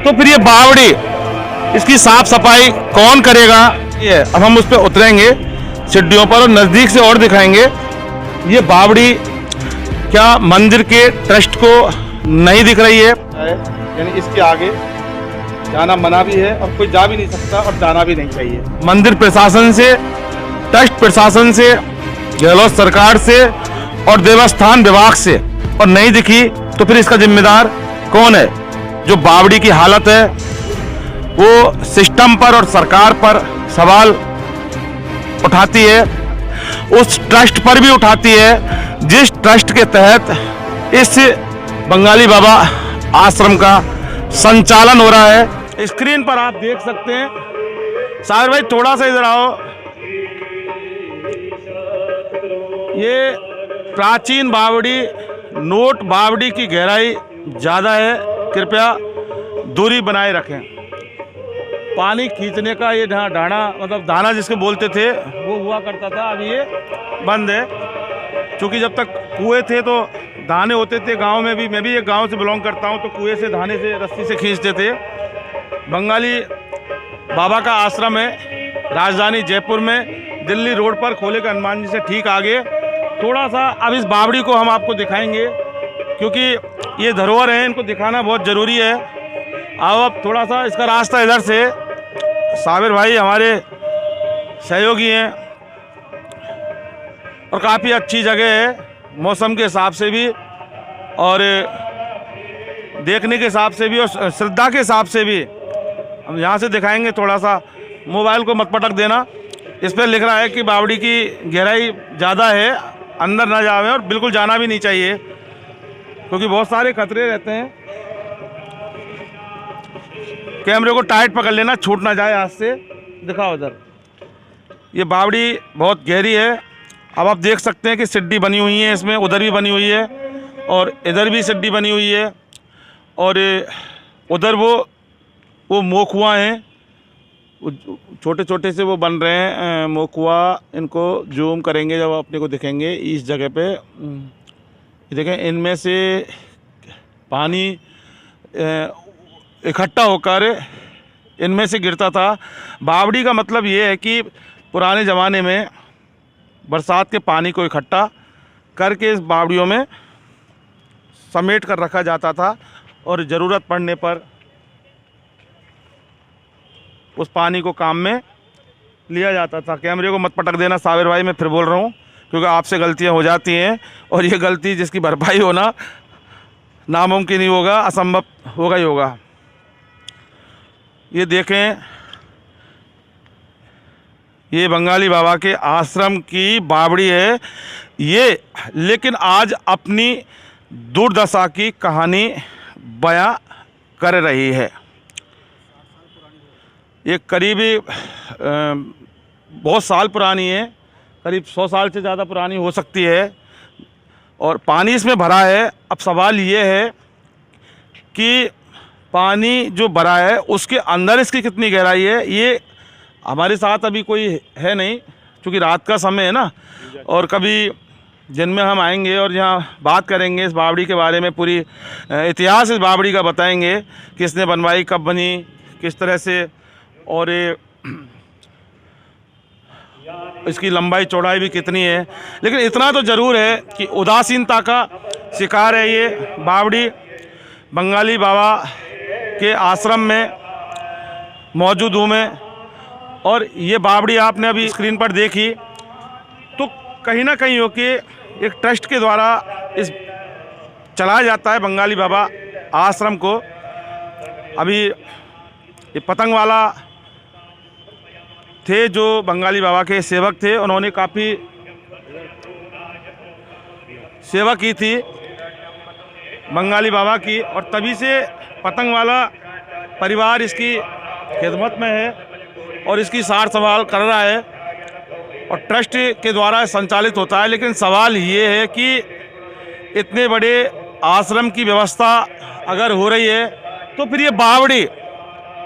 तो फिर ये बावड़ी, इसकी साफ सफाई कौन करेगा? ये अब हम उस पर उतरेंगे सीढ़ियों पर और नज़दीक से और दिखाएंगे। ये बावड़ी क्या मंदिर के ट्रस्ट को नहीं दिख रही है? यानी इसके आगे जाना मना भी है और कोई जा भी नहीं सकता और जाना भी नहीं चाहिए। मंदिर प्रशासन से, ट्रस्ट प्रशासन से, गहलोत सरकार से और देवस्थान विभाग से और नहीं दिखी तो फिर इसका जिम्मेदार कौन है? जो बावड़ी की हालत है वो सिस्टम पर और सरकार पर सवाल उठाती है, उस ट्रस्ट पर भी उठाती है जिस ट्रस्ट के तहत इस बंगाली बाबा आश्रम का संचालन हो रहा है। स्क्रीन पर आप देख सकते हैं। साहिर भाई थोड़ा सा इधर आओ। ये प्राचीन बावड़ी, नोट बावड़ी की गहराई ज़्यादा है, कृपया दूरी बनाए रखें। पानी खींचने का ये ढाना, मतलब दाना जिसको बोलते थे वो हुआ करता था, अभी ये बंद है। क्योंकि जब तक कुएं थे तो दाने होते थे गांव में भी। मैं भी एक गांव से बिलोंग करता हूं, तो कुएं से दाने से रस्सी से खींचते थे। बंगाली बाबा का आश्रम है राजधानी जयपुर में, दिल्ली रोड पर, खोले के हनुमान जी से ठीक आगे। थोड़ा सा अब इस बावड़ी को हम आपको दिखाएंगे क्योंकि ये धरोहर है, इनको दिखाना बहुत ज़रूरी है। आओ अब थोड़ा सा इसका रास्ता इधर से, साबिर भाई हमारे सहयोगी हैं और काफ़ी अच्छी जगह है मौसम के हिसाब से भी और देखने के हिसाब से भी और श्रद्धा के हिसाब से भी। हम यहाँ से दिखाएंगे। थोड़ा सा मोबाइल को मत पटक देना। इस पर लिख रहा है कि बावड़ी की गहराई ज़्यादा है, अंदर ना जावे और बिल्कुल जाना भी नहीं चाहिए क्योंकि बहुत सारे खतरे रहते हैं। कैमरे को टाइट पकड़ लेना, छूट ना जाए हाथ से। दिखाओ उधर। ये बावड़ी बहुत गहरी है। अब आप देख सकते हैं कि सीढ़ी बनी हुई है इसमें, उधर भी बनी हुई है और इधर भी सीढ़ी बनी हुई है और उधर वो मोखुआ हैं, छोटे छोटे से वो बन रहे हैं मोखुआ। इनको जूम करेंगे जब अपने को दिखेंगे इस जगह पे। देखें, इनमें से पानी इकट्ठा होकर इनमें से गिरता था। बावड़ी का मतलब ये है कि पुराने ज़माने में बरसात के पानी को इकट्ठा करके इस बावड़ियों में समेट कर रखा जाता था और ज़रूरत पड़ने पर उस पानी को काम में लिया जाता था। कैमरे को मत पटक देना साबिर भाई, मैं फिर बोल रहा हूँ क्योंकि आपसे गलतियाँ हो जाती हैं और ये गलती जिसकी भरपाई होना नामुमकिन ही होगा, असंभव होगा ही होगा। ये देखें, ये बंगाली बाबा के आश्रम की बावड़ी है ये, लेकिन आज अपनी दुर्दशा की कहानी बयां कर रही है। ये करीबी बहुत साल पुरानी है, करीब 100 साल से ज़्यादा पुरानी हो सकती है और पानी इसमें भरा है। अब सवाल ये है कि पानी जो भरा है उसके अंदर इसकी कितनी गहराई है। ये हमारे साथ अभी कोई है नहीं क्योंकि रात का समय है ना, और कभी दिन में हम आएंगे और यहाँ बात करेंगे इस बावड़ी के बारे में, पूरी इतिहास इस बावड़ी का बताएंगे, किसने बनवाई, कब बनी, किस तरह से, और इसकी लंबाई चौड़ाई भी कितनी है। लेकिन इतना तो ज़रूर है कि उदासीनता का शिकार है ये बावड़ी। बंगाली बाबा के आश्रम में मौजूद हूँ मैं और ये बावड़ी आपने अभी स्क्रीन पर देखी तो कहीं ना कहीं हो कि एक ट्रस्ट के द्वारा इस चलाया जाता है बंगाली बाबा आश्रम को। अभी ये पतंग वाला थे जो बंगाली बाबा के सेवक थे, उन्होंने काफ़ी सेवा की थी बंगाली बाबा की और तभी से पतंग वाला परिवार इसकी खिदमत में है और इसकी सार संभाल कर रहा है और ट्रस्ट के द्वारा संचालित होता है। लेकिन सवाल ये है कि इतने बड़े आश्रम की व्यवस्था अगर हो रही है तो फिर ये बावड़ी,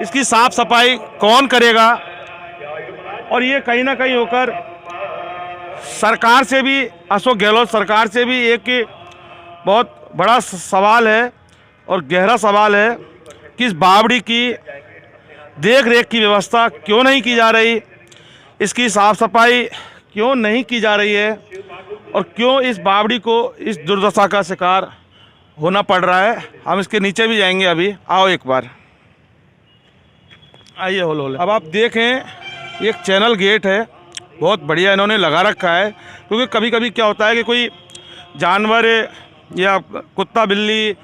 इसकी साफ सफाई कौन करेगा? और ये कहीं ना कहीं होकर सरकार से भी, अशोक गहलोत सरकार से भी एक बहुत बड़ा सवाल है और गहरा सवाल है कि इस बावड़ी की देख रेख की व्यवस्था क्यों नहीं की जा रही, इसकी साफ़ सफाई क्यों नहीं की जा रही है और क्यों इस बावड़ी को इस दुर्दशा का शिकार होना पड़ रहा है। हम इसके नीचे भी जाएंगे अभी, आओ एक बार आइए। होल होल अब आप देखें एक चैनल गेट है, बहुत बढ़िया इन्होंने लगा रखा है, क्योंकि कभी कभी क्या होता है कि कोई जानवर या कुत्ता बिल्ली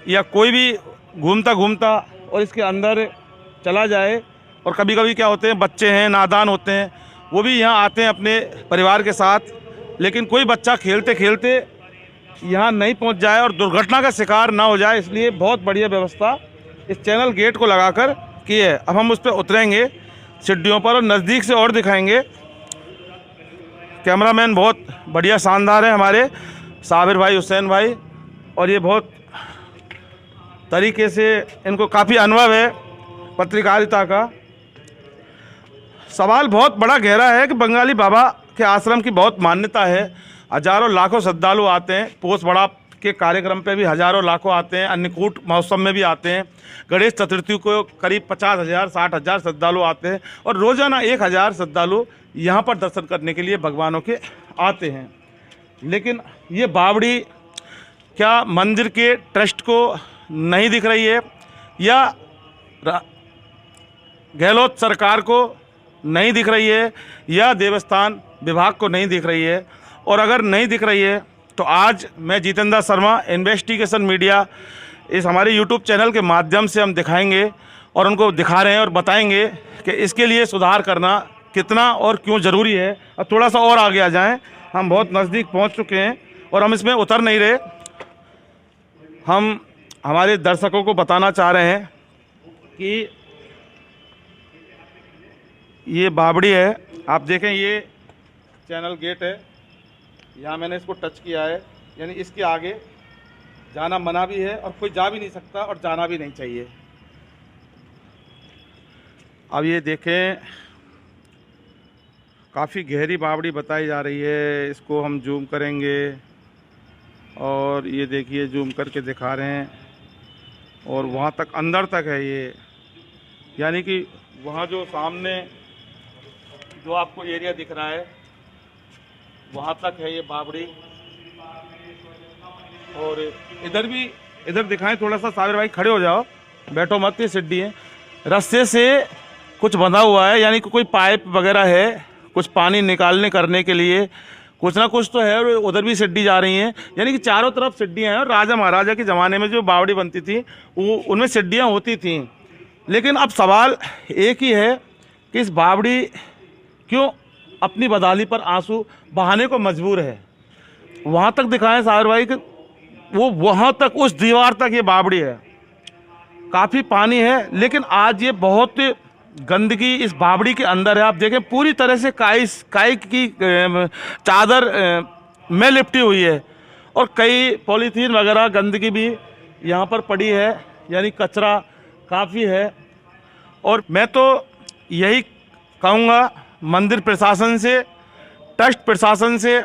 या कोई भी घूमता घूमता और इसके अंदर चला जाए, और कभी कभी क्या होते हैं बच्चे हैं नादान होते हैं वो भी यहाँ आते हैं अपने परिवार के साथ, लेकिन कोई बच्चा खेलते खेलते यहाँ नहीं पहुँच जाए और दुर्घटना का शिकार ना हो जाए, इसलिए बहुत बढ़िया व्यवस्था इस चैनल गेट को लगाकर की है। अब हम उस पर उतरेंगे सीढ़ियों पर और नज़दीक से और दिखाएंगे। कैमरामैन बहुत बढ़िया शानदार है हमारे साबिर भाई, हुसैन भाई, और ये बहुत तरीके से इनको काफ़ी अनुभव है पत्रकारिता का। सवाल बहुत बड़ा गहरा है कि बंगाली बाबा के आश्रम की बहुत मान्यता है, हजारों लाखों श्रद्धालु आते हैं, पोष बड़ा के कार्यक्रम पे भी हजारों लाखों आते हैं, अन्नकूट महोत्सव में भी आते हैं, गणेश चतुर्थी को करीब 50,000 60,000 श्रद्धालु आते हैं और रोज़ाना 1,000 श्रद्धालु यहाँ पर दर्शन करने के लिए भगवानों के आते हैं। लेकिन ये बावड़ी क्या मंदिर के ट्रस्ट को नहीं दिख रही है या गहलोत सरकार को नहीं दिख रही है या देवस्थान विभाग को नहीं दिख रही है? और अगर नहीं दिख रही है तो आज मैं जितेंद्र शर्मा इन्वेस्टिगेशन मीडिया इस हमारे यूट्यूब चैनल के माध्यम से हम दिखाएंगे और उनको दिखा रहे हैं और बताएंगे कि इसके लिए सुधार करना कितना और क्यों ज़रूरी है। अब थोड़ा सा और आगे आ जाएं, हम बहुत नज़दीक पहुंच चुके हैं और हम इसमें उतर नहीं रहे। हम हमारे दर्शकों को बताना चाह रहे हैं कि ये बावड़ी है, आप देखें ये चैनल गेट है, यहाँ मैंने इसको टच किया है, यानी इसके आगे जाना मना भी है और कोई जा भी नहीं सकता और जाना भी नहीं चाहिए। अब ये देखें काफ़ी गहरी बावड़ी बताई जा रही है, इसको हम जूम करेंगे और ये देखिए जूम करके दिखा रहे हैं और वहाँ तक अंदर तक है ये, यानी कि वहाँ जो सामने जो आपको एरिया दिख रहा है वहाँ तक है ये बावड़ी। और इधर भी इधर दिखाएं थोड़ा सा, साबिर भाई खड़े हो जाओ, बैठो मत, ये सीढ़ी है, रस्से से कुछ बंधा हुआ है, यानी कि कोई पाइप वगैरह है, कुछ पानी निकालने करने के लिए कुछ ना कुछ तो है। और उधर भी सीढ़ी जा रही हैं, यानी कि चारों तरफ सीढ़ियाँ हैं। और राजा महाराजा के ज़माने में जो बावड़ी बनती थी वो उनमें सीढ़ियाँ होती थीं। लेकिन अब सवाल एक ही है कि इस बावड़ी क्यों अपनी बदहाली पर आंसू बहाने को मजबूर है। वहाँ तक दिखाएं साबिर भाई कि वो वहाँ तक उस दीवार तक ये बावड़ी है, काफ़ी पानी है, लेकिन आज ये बहुत गंदगी इस बावड़ी के अंदर है। आप देखें पूरी तरह से काई की चादर में लिपटी हुई है और कई पॉलीथीन वगैरह गंदगी भी यहाँ पर पड़ी है, यानी कचरा काफ़ी है। और मैं तो यही कहूँगा मंदिर प्रशासन से, ट्रस्ट प्रशासन से,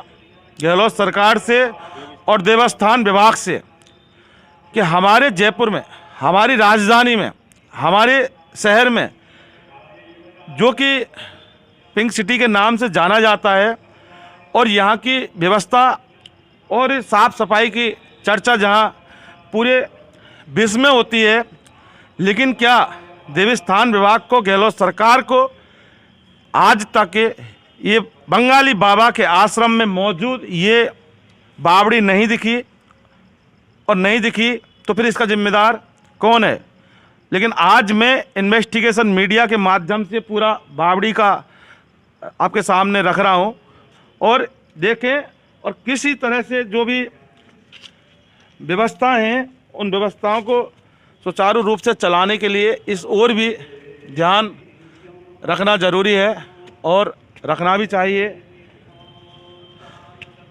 गहलोत सरकार से और देवस्थान विभाग से कि हमारे जयपुर में, हमारी राजधानी में, हमारे शहर में जो कि पिंक सिटी के नाम से जाना जाता है और यहाँ की व्यवस्था और साफ़ सफाई की चर्चा जहाँ पूरे विश्व में होती है, लेकिन क्या देवस्थान विभाग को, गहलोत सरकार को आज तक ये बंगाली बाबा के आश्रम में मौजूद ये बावड़ी नहीं दिखी? और नहीं दिखी तो फिर इसका जिम्मेदार कौन है? लेकिन आज मैं इन्वेस्टिगेशन मीडिया के माध्यम से पूरा बावड़ी का आपके सामने रख रहा हूं और देखें, और किसी तरह से जो भी व्यवस्था हैं उन व्यवस्थाओं को सुचारू रूप से चलाने के लिए इस ओर भी ध्यान रखना ज़रूरी है और रखना भी चाहिए,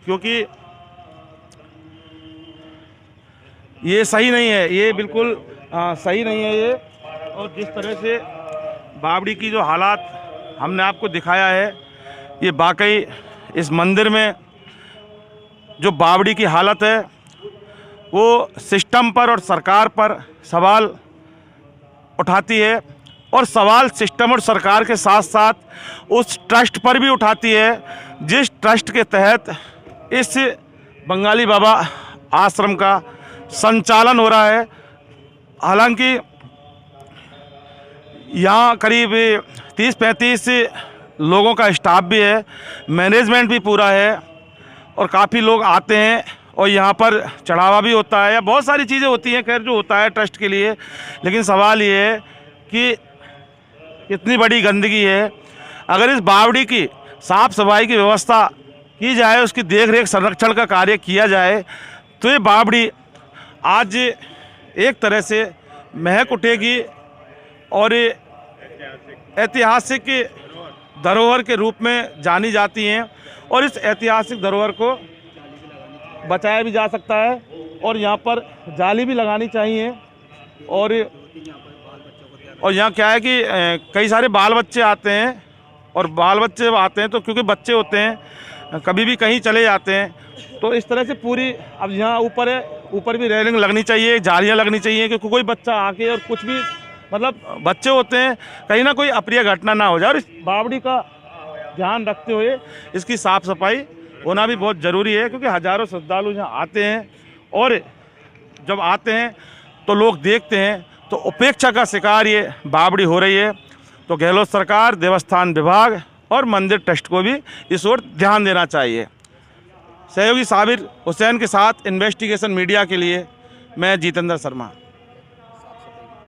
क्योंकि ये सही नहीं है, ये बिल्कुल सही नहीं है ये। और जिस तरह से बावड़ी की जो हालात हमने आपको दिखाया है, ये वाकई इस मंदिर में जो बावड़ी की हालत है वो सिस्टम पर और सरकार पर सवाल उठाती है और सवाल सिस्टम और सरकार के साथ साथ उस ट्रस्ट पर भी उठाती है जिस ट्रस्ट के तहत इस बंगाली बाबा आश्रम का संचालन हो रहा है। हालांकि यहाँ करीब 30-35 लोगों का स्टाफ भी है, मैनेजमेंट भी पूरा है और काफ़ी लोग आते हैं और यहाँ पर चढ़ावा भी होता है या बहुत सारी चीज़ें होती हैं, खैर जो होता है ट्रस्ट के लिए। लेकिन सवाल ये है कि इतनी बड़ी गंदगी है, अगर इस बावड़ी की साफ़ सफाई की व्यवस्था की जाए, उसकी देख रेख संरक्षण का कार्य किया जाए, तो ये बावड़ी आज एक तरह से महक उठेगी और ऐतिहासिक धरोहर के रूप में जानी जाती हैं और इस ऐतिहासिक धरोहर को बचाया भी जा सकता है। और यहाँ पर जाली भी लगानी चाहिए। और यहाँ क्या है कि कई सारे बाल बच्चे आते हैं और बाल बच्चे जब आते हैं तो क्योंकि बच्चे होते हैं कभी भी कहीं चले जाते हैं, तो इस तरह से पूरी अब यहाँ ऊपर है, ऊपर भी रेलिंग लगनी चाहिए, जालियाँ लगनी चाहिए, क्योंकि कोई बच्चा आके और कुछ भी मतलब बच्चे होते हैं, कहीं ना कोई अप्रिय घटना ना हो जाए। और इस बावड़ी का ध्यान रखते हुए इसकी साफ़ सफाई होना भी बहुत ज़रूरी है, क्योंकि हज़ारों श्रद्धालु यहाँ आते हैं और जब आते हैं तो लोग देखते हैं तो उपेक्षा का शिकार ये बावड़ी हो रही है। तो गहलोत सरकार, देवस्थान विभाग और मंदिर ट्रस्ट को भी इस ओर ध्यान देना चाहिए। सहयोगी साबिर हुसैन के साथ इन्वेस्टिगेशन मीडिया के लिए मैं जितेंद्र शर्मा।